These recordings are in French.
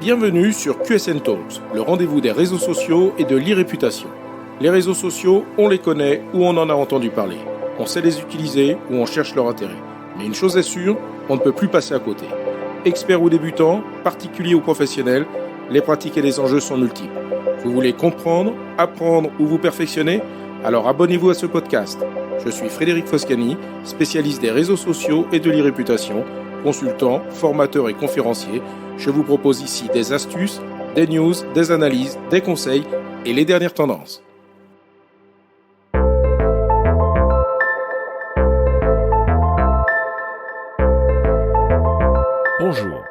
Bienvenue sur QSN Talks, le rendez-vous des réseaux sociaux et de l'e-réputation. Les réseaux sociaux, on les connaît ou on en a entendu parler. On sait les utiliser ou on cherche leur intérêt. Mais une chose est sûre, on ne peut plus passer à côté. Experts ou débutants, particuliers ou professionnels, les pratiques et les enjeux sont multiples. Vous voulez comprendre, apprendre ou vous perfectionner ? Alors abonnez-vous à ce podcast. Je suis Frédéric Foscani, spécialiste des réseaux sociaux et de l'e-réputation, consultant, formateur et conférencier. Je vous propose ici des astuces, des news, des analyses, des conseils et les dernières tendances. Bonjour.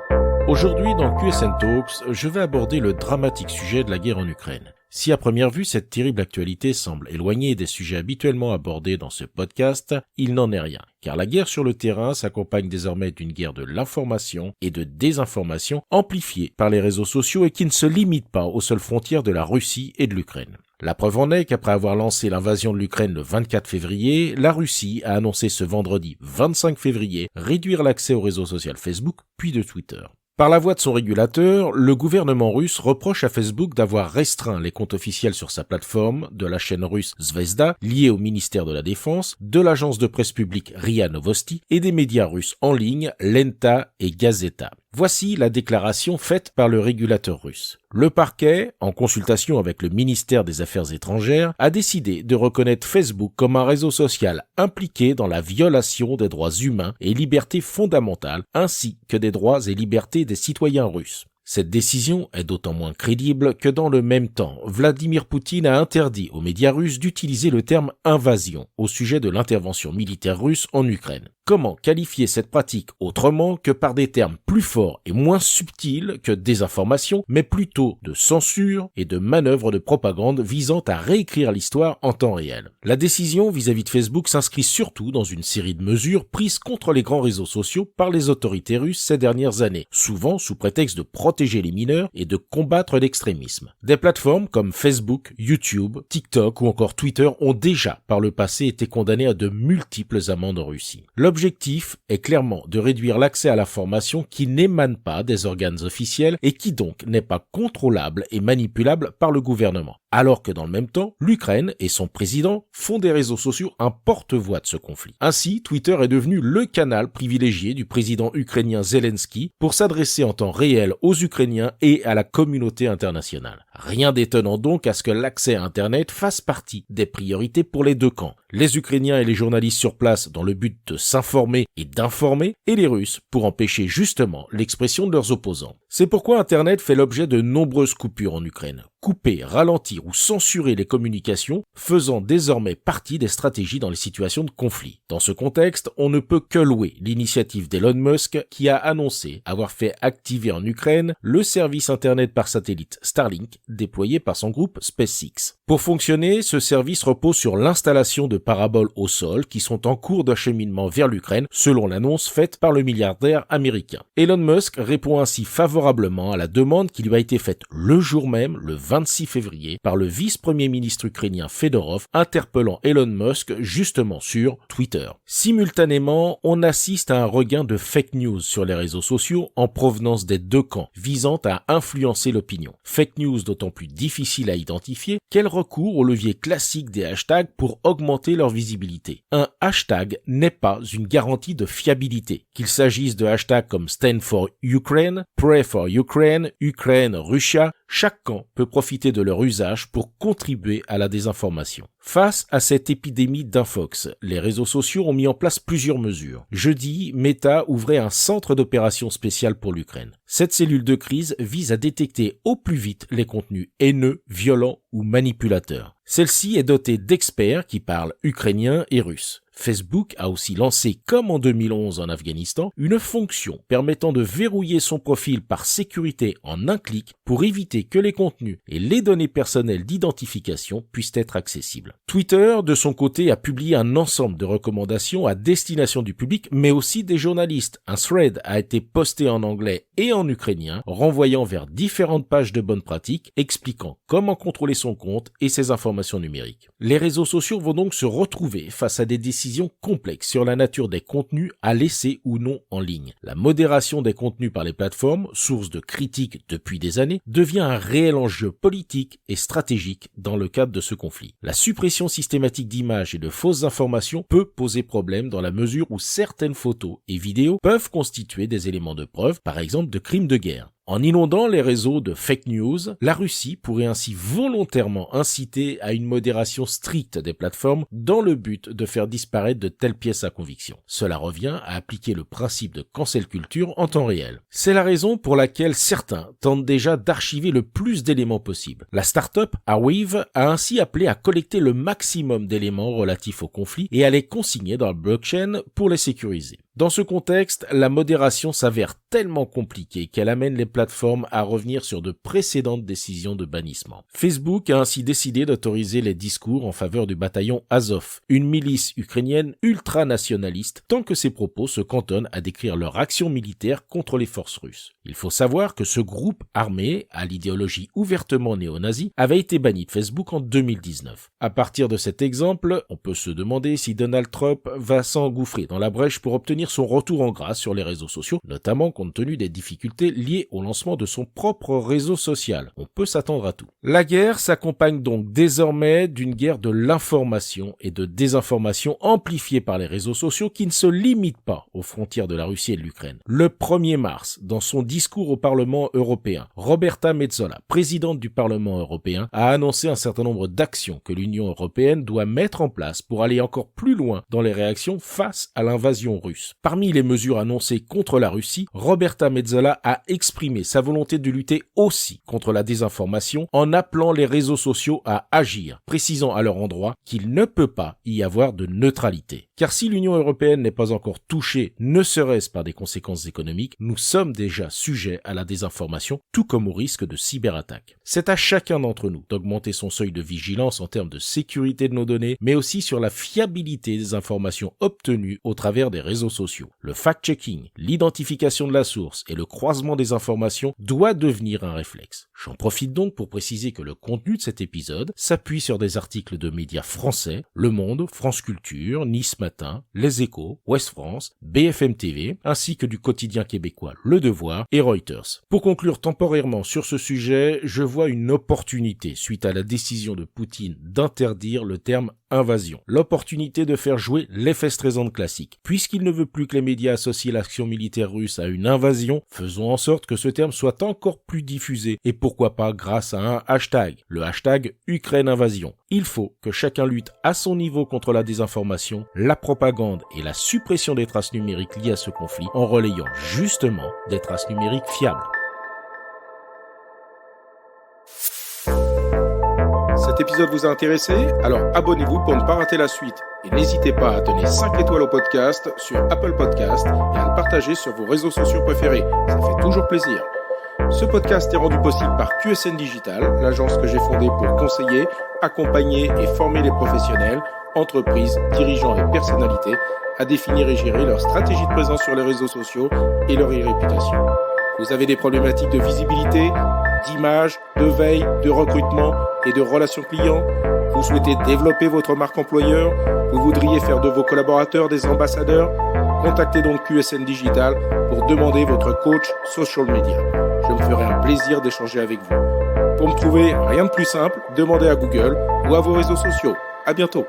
Aujourd'hui dans QSN Talks, je vais aborder le dramatique sujet de la guerre en Ukraine. Si à première vue cette terrible actualité semble éloignée des sujets habituellement abordés dans ce podcast, il n'en est rien, car la guerre sur le terrain s'accompagne désormais d'une guerre de l'information et de désinformation amplifiée par les réseaux sociaux et qui ne se limite pas aux seules frontières de la Russie et de l'Ukraine. La preuve en est qu'après avoir lancé l'invasion de l'Ukraine le 24 février, la Russie a annoncé ce vendredi 25 février réduire l'accès au réseau social Facebook puis de Twitter. Par la voix de son régulateur, le gouvernement russe reproche à Facebook d'avoir restreint les comptes officiels sur sa plateforme, de la chaîne russe Zvezda, liée au ministère de la Défense, de l'agence de presse publique RIA Novosti et des médias russes en ligne Lenta et Gazeta. Voici la déclaration faite par le régulateur russe. Le parquet, en consultation avec le ministère des Affaires étrangères, a décidé de reconnaître Facebook comme un réseau social impliqué dans la violation des droits humains et libertés fondamentales, ainsi que des droits et libertés des citoyens russes. Cette décision est d'autant moins crédible que dans le même temps, Vladimir Poutine a interdit aux médias russes d'utiliser le terme « invasion » au sujet de l'intervention militaire russe en Ukraine. Comment qualifier cette pratique autrement que par des termes plus forts et moins subtils que désinformation, mais plutôt de censure et de manœuvres de propagande visant à réécrire l'histoire en temps réel. La décision vis-à-vis de Facebook s'inscrit surtout dans une série de mesures prises contre les grands réseaux sociaux par les autorités russes ces dernières années, souvent sous prétexte de protéger les mineurs et de combattre l'extrémisme. Des plateformes comme Facebook, YouTube, TikTok ou encore Twitter ont déjà par le passé été condamnées à de multiples amendes en Russie. L'objectif est clairement de réduire l'accès à l'information qui n'émane pas des organes officiels et qui donc n'est pas contrôlable et manipulable par le gouvernement. Alors que dans le même temps, l'Ukraine et son président font des réseaux sociaux un porte-voix de ce conflit. Ainsi, Twitter est devenu le canal privilégié du président ukrainien Zelensky pour s'adresser en temps réel aux Ukrainiens et à la communauté internationale. Rien d'étonnant donc à ce que l'accès à Internet fasse partie des priorités pour les deux camps. Les Ukrainiens et les journalistes sur place dans le but de s'informer et d'informer, et les Russes pour empêcher justement l'expression de leurs opposants. C'est pourquoi Internet fait l'objet de nombreuses coupures en Ukraine. Couper, ralentir ou censurer les communications faisant désormais partie des stratégies dans les situations de conflit. Dans ce contexte, on ne peut que louer l'initiative d'Elon Musk qui a annoncé avoir fait activer en Ukraine le service Internet par satellite Starlink déployé par son groupe SpaceX. Pour fonctionner, ce service repose sur l'installation de paraboles au sol qui sont en cours d'acheminement vers l'Ukraine selon l'annonce faite par le milliardaire américain. Elon Musk répond ainsi favorablement à la demande qui lui a été faite le jour même, le 26 février, par le vice-premier ministre ukrainien Fedorov, interpellant Elon Musk justement sur Twitter. Simultanément, on assiste à un regain de fake news sur les réseaux sociaux en provenance des deux camps, visant à influencer l'opinion. Fake news d'autant plus difficile à identifier qu'elle recourt au levier classique des hashtags pour augmenter leur visibilité. Un hashtag n'est pas une garantie de fiabilité. Qu'il s'agisse de hashtags comme Stand for Ukraine, Pray for Ukraine, Ukraine, Russia, chaque camp peut profiter de leur usage pour contribuer à la désinformation. Face à cette épidémie d'infox, les réseaux sociaux ont mis en place plusieurs mesures. Jeudi, Meta ouvrait un centre d'opération spécial pour l'Ukraine. Cette cellule de crise vise à détecter au plus vite les contenus haineux, violents ou manipulateurs. Celle-ci est dotée d'experts qui parlent ukrainien et russe. Facebook a aussi lancé, comme en 2011 en Afghanistan, une fonction permettant de verrouiller son profil par sécurité en un clic pour éviter que les contenus et les données personnelles d'identification puissent être accessibles. Twitter, de son côté, a publié un ensemble de recommandations à destination du public, mais aussi des journalistes. Un thread a été posté en anglais et en ukrainien, renvoyant vers différentes pages de bonnes pratiques, expliquant comment contrôler son compte et ses informations numériques. Les réseaux sociaux vont donc se retrouver face à des décisions complexes sur la nature des contenus à laisser ou non en ligne. La modération des contenus par les plateformes, source de critiques depuis des années, devient un réel enjeu politique et stratégique dans le cadre de ce conflit. La suppression systématique d'images et de fausses informations peut poser problème dans la mesure où certaines photos et vidéos peuvent constituer des éléments de preuve, par exemple de crimes de guerre. En inondant les réseaux de fake news, la Russie pourrait ainsi volontairement inciter à une modération stricte des plateformes dans le but de faire disparaître de telles pièces à conviction. Cela revient à appliquer le principe de cancel culture en temps réel. C'est la raison pour laquelle certains tentent déjà d'archiver le plus d'éléments possible. La start-up Arweave a ainsi appelé à collecter le maximum d'éléments relatifs au conflit et à les consigner dans le blockchain pour les sécuriser. Dans ce contexte, la modération s'avère tellement compliquée qu'elle amène les plateformes à revenir sur de précédentes décisions de bannissement. Facebook a ainsi décidé d'autoriser les discours en faveur du bataillon Azov, une milice ukrainienne ultranationaliste, tant que ses propos se cantonnent à décrire leur action militaire contre les forces russes. Il faut savoir que ce groupe armé, à l'idéologie ouvertement néo-nazie, avait été banni de Facebook en 2019. À partir de cet exemple, on peut se demander si Donald Trump va s'engouffrer dans la brèche pour obtenir son retour en grâce sur les réseaux sociaux, notamment compte tenu des difficultés liées au lancement de son propre réseau social. On peut s'attendre à tout. La guerre s'accompagne donc désormais d'une guerre de l'information et de désinformation amplifiée par les réseaux sociaux qui ne se limite pas aux frontières de la Russie et de l'Ukraine. Le 1er mars, dans son discours au Parlement européen, Roberta Metsola, présidente du Parlement européen, a annoncé un certain nombre d'actions que l'Union européenne doit mettre en place pour aller encore plus loin dans les réactions face à l'invasion russe. Parmi les mesures annoncées contre la Russie, Roberta Metsola a exprimé sa volonté de lutter aussi contre la désinformation en appelant les réseaux sociaux à agir, précisant à leur endroit qu'il ne peut pas y avoir de neutralité. Car si l'Union européenne n'est pas encore touchée, ne serait-ce par des conséquences économiques, nous sommes déjà sujets à la désinformation, tout comme au risque de cyberattaque. C'est à chacun d'entre nous d'augmenter son seuil de vigilance en termes de sécurité de nos données, mais aussi sur la fiabilité des informations obtenues au travers des réseaux sociaux. Le fact-checking, l'identification de la source et le croisement des informations doit devenir un réflexe. J'en profite donc pour préciser que le contenu de cet épisode s'appuie sur des articles de médias français, Le Monde, France Culture, Nice Matin, Les Échos, Ouest France, BFM TV, ainsi que du quotidien québécois Le Devoir et Reuters. Pour conclure temporairement sur ce sujet, je vois une opportunité suite à la décision de Poutine d'interdire le terme invasion. L'opportunité de faire jouer l'effet Streisand classique. Puisqu'il ne veut plus que les médias associent l'action militaire russe à une invasion, faisons en sorte que ce terme soit encore plus diffusé et pourquoi pas grâce à un hashtag, le hashtag Ukraine Invasion. Il faut que chacun lutte à son niveau contre la désinformation, la propagande et la suppression des traces numériques liées à ce conflit en relayant justement des traces numériques fiables. Cet épisode vous a intéressé? Alors abonnez-vous pour ne pas rater la suite. Et n'hésitez pas à donner 5 étoiles au podcast sur Apple Podcast et à le partager sur vos réseaux sociaux préférés. Ça fait toujours plaisir. Ce podcast est rendu possible par QSN Digital, l'agence que j'ai fondée pour conseiller, accompagner et former les professionnels, entreprises, dirigeants et personnalités à définir et gérer leur stratégie de présence sur les réseaux sociaux et leur réputation. Vous avez des problématiques de visibilité, d'image, de veille, de recrutement et de relations clients? Vous souhaitez développer votre marque employeur? Vous voudriez faire de vos collaborateurs des ambassadeurs? Contactez donc QSN Digital pour demander votre coach social media. Je me ferai un plaisir d'échanger avec vous. Pour me trouver, rien de plus simple, demandez à Google ou à vos réseaux sociaux. À bientôt.